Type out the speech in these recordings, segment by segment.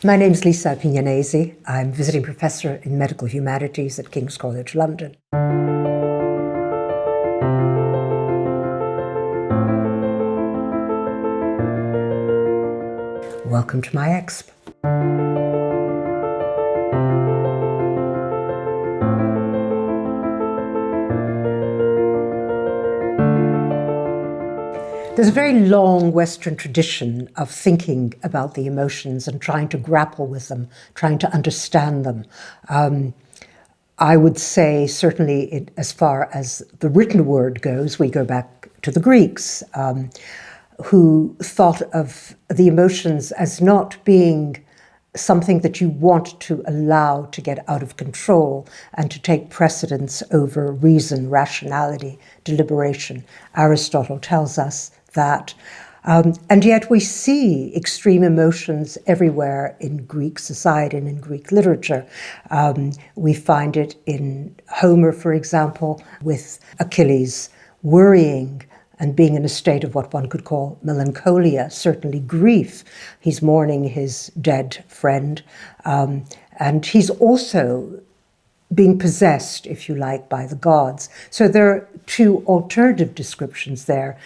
My name's Lisa Appignanesi. I'm visiting professor in Medical Humanities at King's College London. Welcome to my exp. There's a very long Western tradition of thinking about the emotions and trying to grapple with them, trying to understand them. I would say, certainly as far as the written word goes, we go back to the Greeks, who thought of the emotions as not being something that you want to allow to get out of control and to take precedence over reason, rationality, deliberation. Aristotle tells us that. And yet we see extreme emotions everywhere in Greek society and in Greek literature. We find it in Homer, for example, with Achilles worrying and being in a state of what one could call melancholia, certainly grief. He's mourning his dead friend. And he's also being possessed, if you like, by the gods. So there are two alternative descriptions there,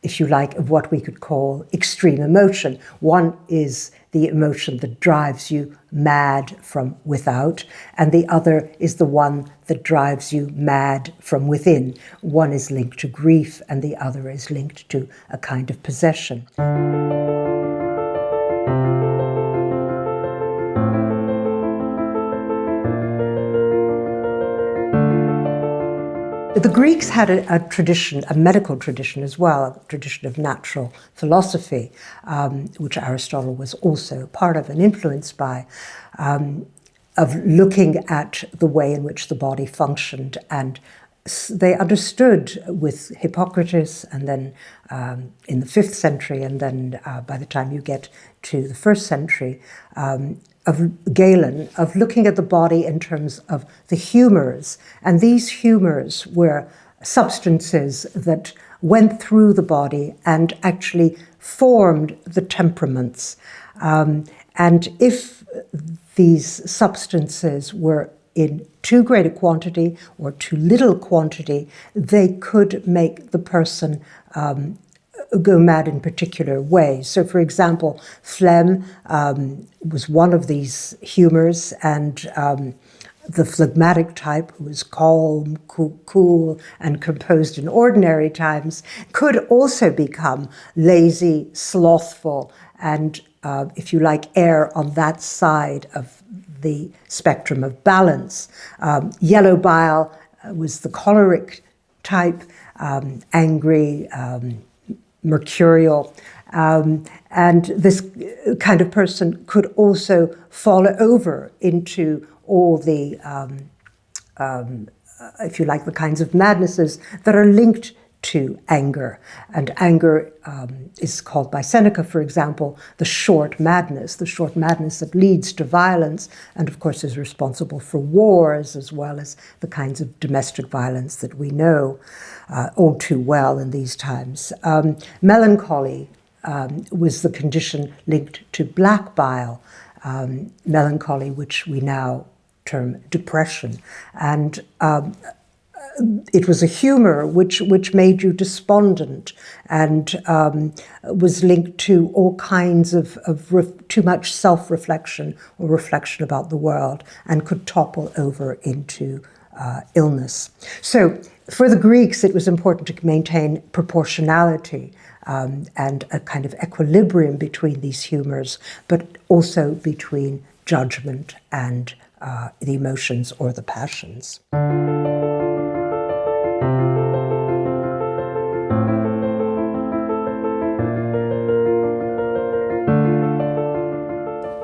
if you like, of what we could call extreme emotion. One is the emotion that drives you mad from without, and the other is the one that drives you mad from within. One is linked to grief, and the other is linked to a kind of possession. The Greeks had a tradition, a medical tradition as well, a tradition of natural philosophy, which Aristotle was also part of and influenced by, of looking at the way in which the body functioned. And they understood with Hippocrates, and then in the 5th century, and then by the time you get to the 1st century, of Galen, of looking at the body in terms of the humours. And these humours were substances that went through the body and actually formed the temperaments. And if these substances were in too great a quantity or too little quantity, they could make the person go mad in particular ways. So, for example, phlegm was one of these humours, and the phlegmatic type, who was calm, cool, and composed in ordinary times, could also become lazy, slothful, and, if you like, err on that side of the spectrum of balance. Yellow bile was the choleric type, angry, mercurial, and this kind of person could also fall over into all the, if you like, the kinds of madnesses that are linked to anger. And anger is called by Seneca, for example, the short madness that leads to violence, and of course is responsible for wars as well as the kinds of domestic violence that we know all too well in these times. Melancholy was the condition linked to black bile, melancholy, which we now term depression. And it was a humour which made you despondent and was linked to all kinds of too much self-reflection or reflection about the world, and could topple over into illness. So for the Greeks, it was important to maintain proportionality and a kind of equilibrium between these humours, but also between judgment and the emotions or the passions.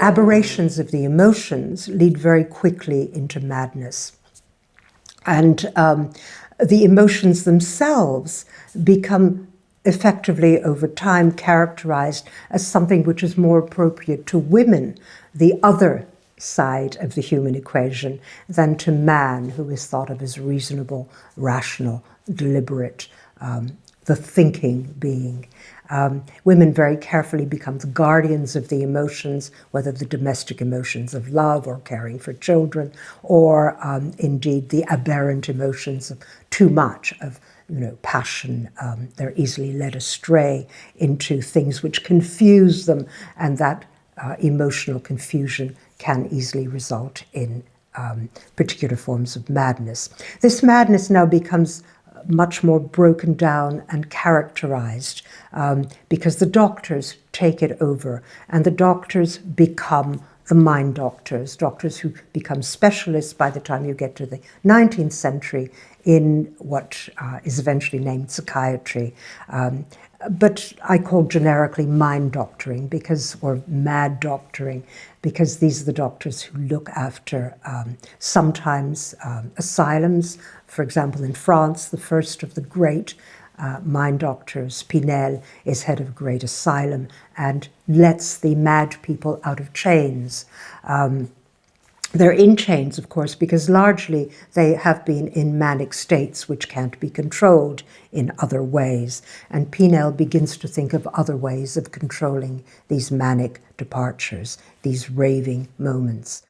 Aberrations of the emotions lead very quickly into madness. And the emotions themselves become effectively over time characterized as something which is more appropriate to women, the other side of the human equation, than to man, who is thought of as reasonable, rational, deliberate, the thinking being. Women very carefully become the guardians of the emotions, whether the domestic emotions of love or caring for children, or indeed the aberrant emotions of too much of passion. They're easily led astray into things which confuse them, and that emotional confusion can easily result in particular forms of madness. This madness now becomes much more broken down and characterized because the doctors take it over, and the doctors become the mind doctors, doctors who become specialists by the time you get to the 19th century in what is eventually named psychiatry. But I call generically mind doctoring or mad doctoring, because these are the doctors who look after sometimes asylums. For example, in France, the first of the great mind doctors, Pinel, is head of a great asylum and lets the mad people out of chains. They're in chains, of course, because largely they have been in manic states which can't be controlled in other ways. And Pinel begins to think of other ways of controlling these manic departures, these raving moments.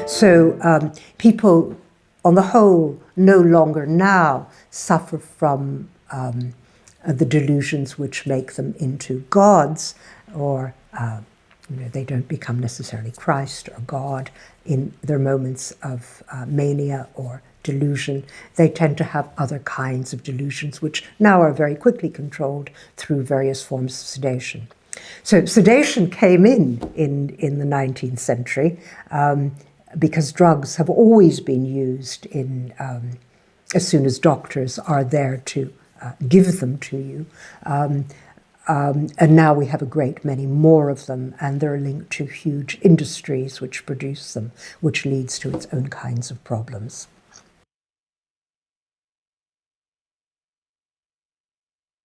So people, on the whole, no longer now suffer from the delusions which make them into gods, or they don't become necessarily Christ or God in their moments of mania or delusion. They tend to have other kinds of delusions, which now are very quickly controlled through various forms of sedation. So sedation came in the 19th century, because drugs have always been used as soon as doctors are there to give them to you. And now we have a great many more of them, and they're linked to huge industries which produce them, which leads to its own kinds of problems.